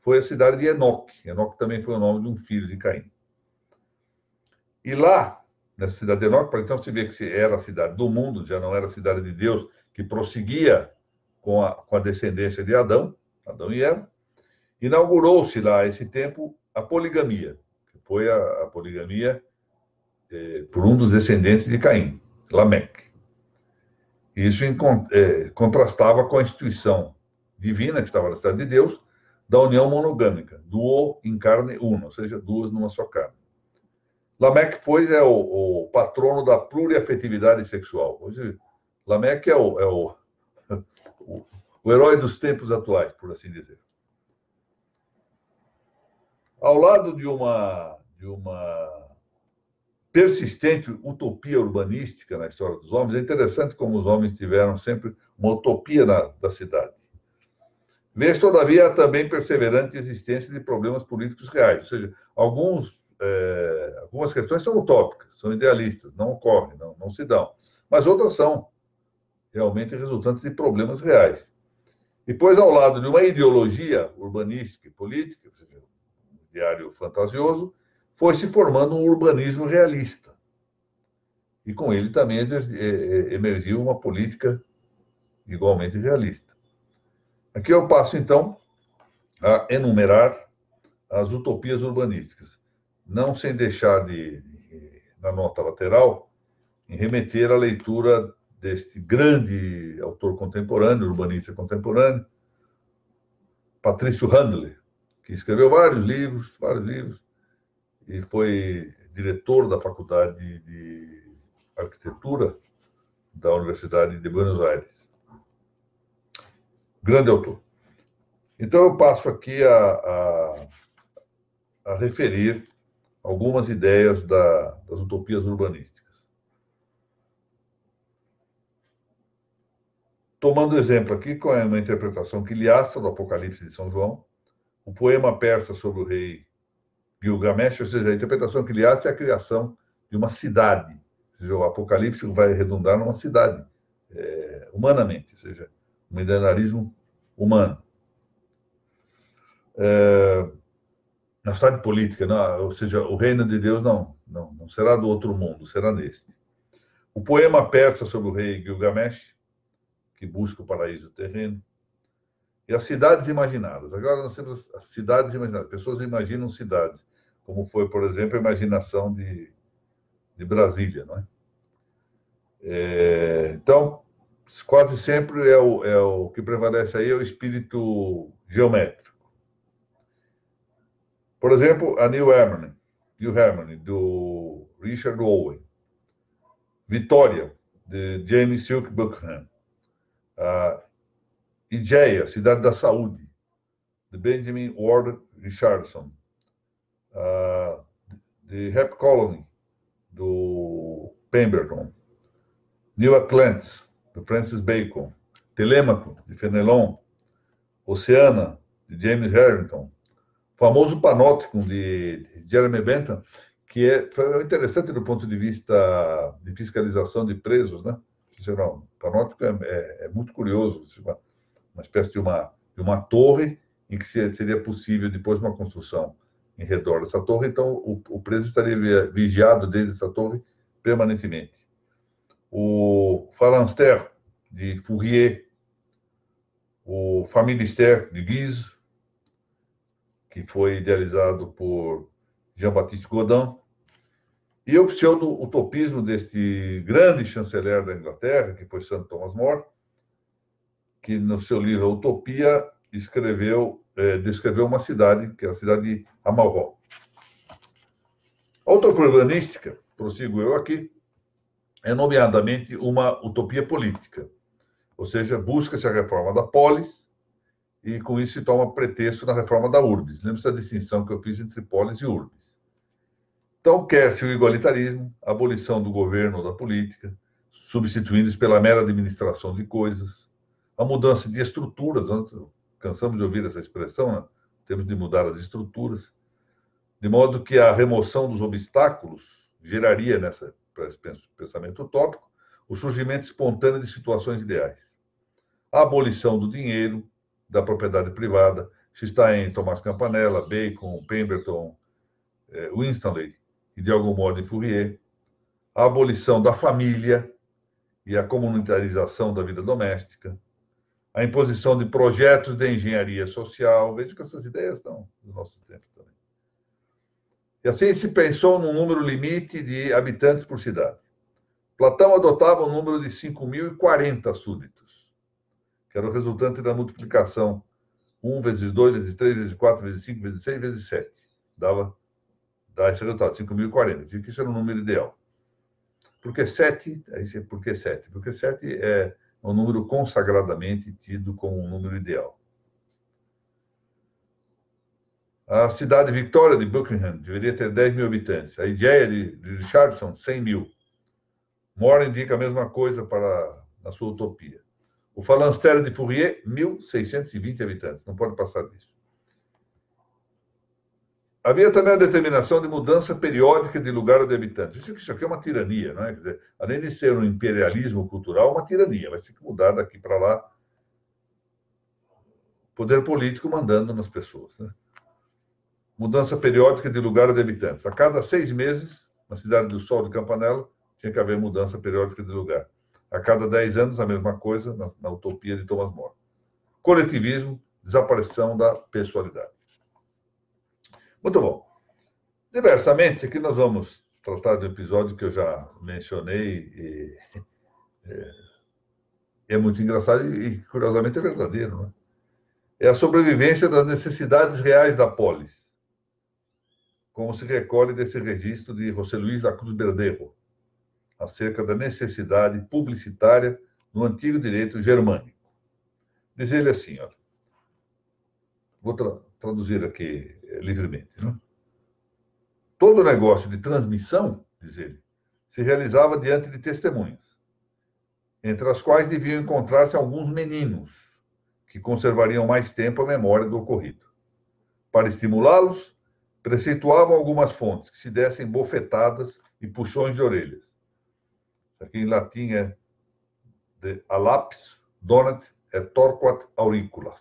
foi a cidade de Enoque. Enoque também foi o nome de um filho de Caim. E lá, nessa cidade de Enoque, para então se ver que era a cidade do mundo, já não era a cidade de Deus, que prosseguia com a descendência de Adão e Eva, inaugurou-se lá, a esse tempo, a poligamia, que foi a poligamia por um dos descendentes de Caim, Lameque. Isso contrastava com a instituição divina, que estava na cidade de Deus, da união monogâmica, duo in carne uno, ou seja, duas numa só carne. Lameque, pois, é o patrono da pluriafetividade sexual. Hoje, Lameque é o herói dos tempos atuais, por assim dizer. Ao lado de uma persistente utopia urbanística na história dos homens, é interessante como os homens tiveram sempre uma utopia da cidade. Vê-se, todavia, a também perseverante existência de problemas políticos reais, ou seja, algumas questões são utópicas, são idealistas, não ocorrem, não se dão, mas outras são realmente resultantes de problemas reais. E, pois, ao lado de uma ideologia urbanística e política, diário fantasioso, foi se formando um urbanismo realista. E com ele também emergiu uma política igualmente realista. Aqui eu passo, então, a enumerar as utopias urbanísticas, não sem deixar na nota lateral, em remeter à leitura deste grande autor contemporâneo, urbanista contemporâneo, Patrício Handler, que escreveu vários livros, e foi diretor da Faculdade de Arquitetura da Universidade de Buenos Aires. Grande autor. Então, eu passo aqui a referir algumas ideias das utopias urbanísticas. Tomando exemplo aqui, com uma interpretação quiliastra do Apocalipse de São João, o poema persa sobre o rei Gilgamesh, ou seja, a interpretação quiliastra é a criação de uma cidade. Ou seja, o Apocalipse vai redundar numa cidade, humanamente, ou seja, um milenarismo humano. Na cidade política, não, ou seja, o reino de Deus não será do outro mundo, será neste. O poema persa sobre o rei Gilgamesh, que busca o paraíso terreno, e as cidades imaginadas. Agora nós temos as cidades imaginadas. Pessoas imaginam cidades, como foi, por exemplo, a imaginação de Brasília, não é? Então, quase sempre o que prevalece aí é o espírito geométrico. Por exemplo, a New Harmony, do Richard Owen. Vitória, de James Silk Buckingham. Igeia, Cidade da Saúde, de Benjamin Ward Richardson. The Rap Colony, do Pemberton. New Atlantis, do Francis Bacon. Telêmaco, de Fenelon. Oceana, de James Harrington. O famoso Panópticon, de Jeremy Bentham, que foi interessante do ponto de vista de fiscalização de presos, né? O Panópticon é muito curioso, uma espécie de uma torre em que seria possível depois uma construção em redor dessa torre, então o preso estaria vigiado desde essa torre permanentemente. O Phalanstère, de Fourier, o Familistère, de Guise, que foi idealizado por Jean-Baptiste Godin, e o pseudo-utopismo deste grande chanceler da Inglaterra, que foi St. Thomas More, que no seu livro A Utopia descreveu uma cidade, que é a cidade de Amalró. A utopia urbanística, prossigo eu aqui, é nomeadamente uma utopia política, ou seja, busca-se a reforma da polis e com isso se toma pretexto na reforma da urbis. Lembra-se da distinção que eu fiz entre polis e urbis. Então, quer-se o igualitarismo, a abolição do governo ou da política, substituindo-os pela mera administração de coisas, a mudança de estruturas, nós cansamos de ouvir essa expressão, né? Temos de mudar as estruturas, de modo que a remoção dos obstáculos geraria, nesse pensamento utópico, o surgimento espontâneo de situações ideais. A abolição do dinheiro, da propriedade privada, se está em Tomás Campanella, Bacon, Pemberton, Winstanley e, de algum modo, em Fourier. A abolição da família e a comunitarização da vida doméstica. A imposição de projetos de engenharia social. Veja que essas ideias estão no nosso tempo também. E assim se pensou num número limite de habitantes por cidade. Platão adotava um número de 5.040 súditos, que era o resultante da multiplicação 1 vezes 2 vezes 3 vezes 4 vezes 5 vezes 6 vezes 7. Dá esse resultado, 5.040. Dizia que isso era um número ideal. Por que 7? Por que 7? Porque 7 é um número consagradamente tido como um número ideal. A cidade Victoria de Buckingham deveria ter 10.000 habitantes. A ideia de Richardson, 100.000. More indica a mesma coisa na sua utopia. O Phalanstère de Fourier, 1.620 habitantes. Não pode passar disso. Havia também a determinação de mudança periódica de lugar de habitantes. Isso aqui é uma tirania, não é? Quer dizer, além de ser um imperialismo cultural, uma tirania. Vai ter que mudar daqui para lá. Poder político mandando nas pessoas, né? mudança periódica de lugar de habitantes. A cada 6 meses, na cidade do Sol de Campanella, tinha que haver mudança periódica de lugar. A cada 10 anos, a mesma coisa, na utopia de Thomas More. Coletivismo, desaparição da pessoalidade. Muito bom. Diversamente, aqui nós vamos tratar de um episódio que eu já mencionei e é muito engraçado e, curiosamente, é verdadeiro, né? É a sobrevivência das necessidades reais da polis, como se recolhe desse registro de José Luís da Cruz Verdejo, acerca da necessidade publicitária no antigo direito germânico. Diz ele assim, olha, vou traduzir aqui livremente, né? Todo negócio de transmissão, diz ele, se realizava diante de testemunhas, entre as quais deviam encontrar-se alguns meninos, que conservariam mais tempo a memória do ocorrido. Para estimulá-los, preceituavam algumas fontes que se dessem bofetadas e puxões de orelhas. Aqui em latim é de alaps donat et torquat auriculas.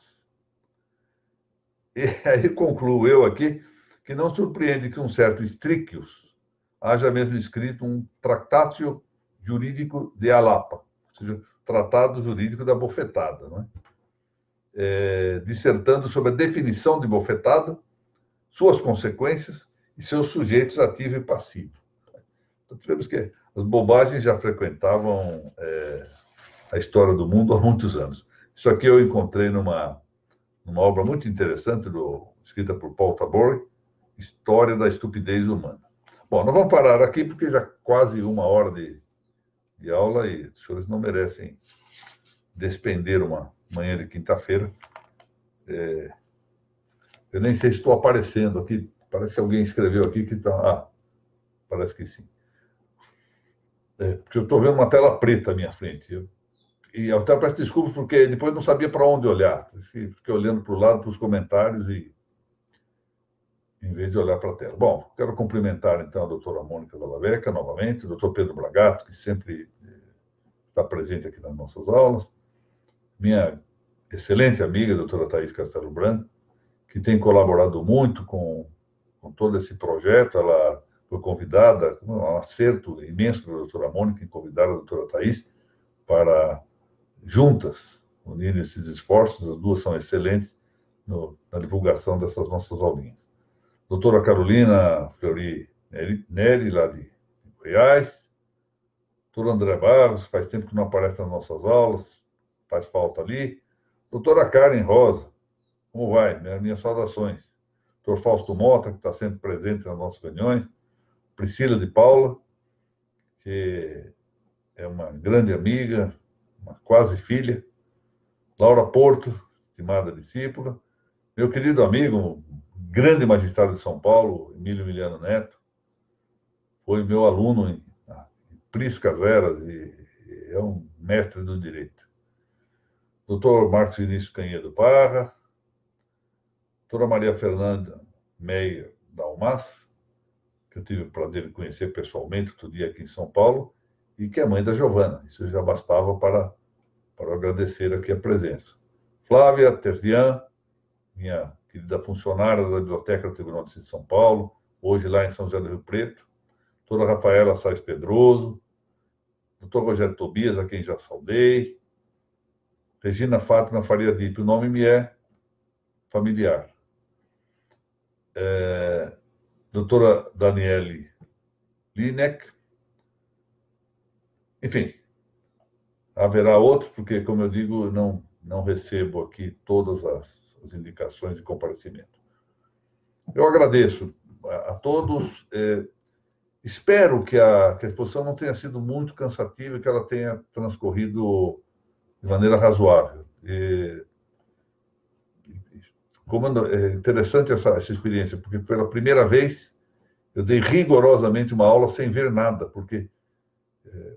E aí concluo eu aqui que não surpreende que um certo Strychius haja mesmo escrito um Tractatio Jurídico de Alapa, ou seja, Tratado Jurídico da Bofetada, não é? Dissertando sobre a definição de bofetada, suas consequências e seus sujeitos ativo e passivo. Então, tivemos que as bobagens já frequentavam a história do mundo há muitos anos. Isso aqui eu encontrei numa obra muito interessante, escrita por Paul Tabori, História da Estupidez Humana. Bom, nós vamos parar aqui, porque já quase 1 hora de aula e os senhores não merecem despender uma manhã de quinta-feira. Eu nem sei se estou aparecendo aqui. Parece que alguém escreveu aqui que está... Ah, parece que sim. Porque eu estou vendo uma tela preta à minha frente. E eu até peço desculpas, porque depois não sabia para onde olhar. Fiquei olhando para o lado, para os comentários, e em vez de olhar para a tela. Bom, quero cumprimentar, então, a doutora Mônica Dallaveca, novamente, o doutor Pedro Bragato, que sempre está presente aqui nas nossas aulas, minha excelente amiga, a doutora Thaís Castelo Branco, que tem colaborado muito com todo esse projeto. Ela foi convidada, um acerto imenso da doutora Mônica em convidar a doutora Thaís para juntas unirem esses esforços. As duas são excelentes na divulgação dessas nossas aulinhas. Doutora Carolina Fleury Neri, lá de Goiás. Doutor André Barros, faz tempo que não aparece nas nossas aulas, faz falta ali. Doutora Karen Rosa, como vai? Minhas saudações. Doutor Fausto Mota, que está sempre presente nas nossas reuniões. Priscila de Paula, que é uma grande amiga, uma quase filha. Laura Porto, estimada discípula. Meu querido amigo, grande magistrado de São Paulo, Emílio Emiliano Neto, foi meu aluno em Priscas Eras e é um mestre do direito. Doutor Marcos Vinícius Canhedo Parra, doutora Maria Fernanda Meyer Dalmas, que eu tive o prazer de conhecer pessoalmente outro dia aqui em São Paulo, e que é mãe da Giovana. Isso já bastava para agradecer aqui a presença. Flávia Terzian, minha querida funcionária da Biblioteca do Tribunal de São Paulo, hoje lá em São José do Rio Preto. Doutora Rafaela Sais Pedroso, doutor Rogério Tobias, a quem já saudei. Regina Fátima Faria Dip, o nome me é familiar. Doutora Daniele Lineck. Enfim, haverá outros, porque, como eu digo, não recebo aqui todas as indicações de comparecimento. Eu agradeço a todos. Espero que a exposição não tenha sido muito cansativa e que ela tenha transcorrido de maneira razoável. É interessante essa experiência, porque pela primeira vez eu dei rigorosamente uma aula sem ver nada, porque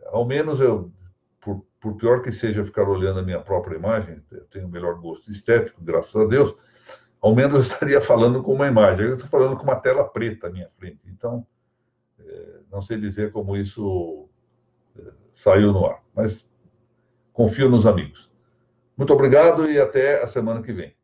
ao menos por pior que seja ficar olhando a minha própria imagem, eu tenho o melhor gosto estético, graças a Deus, ao menos eu estaria falando com uma imagem. Eu estou falando com uma tela preta à minha frente. Então, não sei dizer como isso saiu no ar, mas confio nos amigos. Muito obrigado e até a semana que vem.